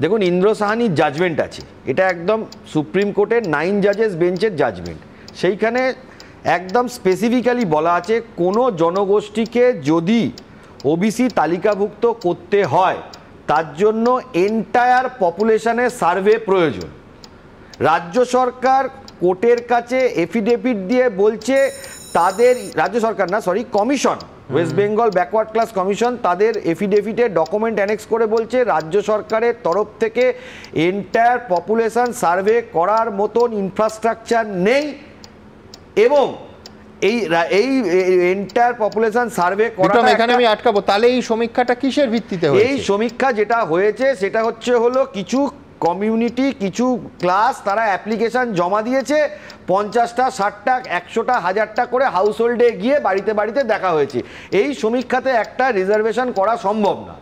দেখুন, ইন্দ্র সাহানির জাজমেন্ট আছে, এটা একদম সুপ্রিম কোর্টের 9 জাজেস বেঞ্চের জাজমেন্ট। সেইখানে একদম স্পেসিফিক্যালি বলা আছে কোনো জনগোষ্ঠীকে যদি ওবিসি তালিকাভুক্ত করতে হয় তার জন্য এন্টায়ার পপুলেশনের সার্ভে প্রয়োজন। রাজ্য সরকার কোর্টের কাছে এফিডেভিট দিয়ে বলছে তাদের, রাজ্য সরকার না sorry commission, West Bengal backward class commission তাদের এফিডেভিটে ডকুমেন্ট অ্যানেক্স করে বলছে রাজ্য সরকারের তরফ থেকে এন্টায়ার পপুলেশন সার্ভে করার মতন ইনফ্রাস্ট্রাকচার নেই, এবং এই এন্টায়ার পপুলেশন সার্ভে করা, এখানে আমি আটকাবো, তাহলে এই সমীক্ষাটা কিসের ভিত্তিতে হয়েছে? এই সমীক্ষা যেটা হয়েছে সেটা হলো কিছু কমিউনিটি, কিছু ক্লাস তারা অ্যাপ্লিকেশন জমা দিয়েছে, 50টা 60টা 100টা 1000টা করে হাউস হোল্ডে গিয়ে বাড়িতে বাড়িতে দেখা হয়েছে। এই সমীক্ষাতে একটা রিজার্ভেশন করা সম্ভব না।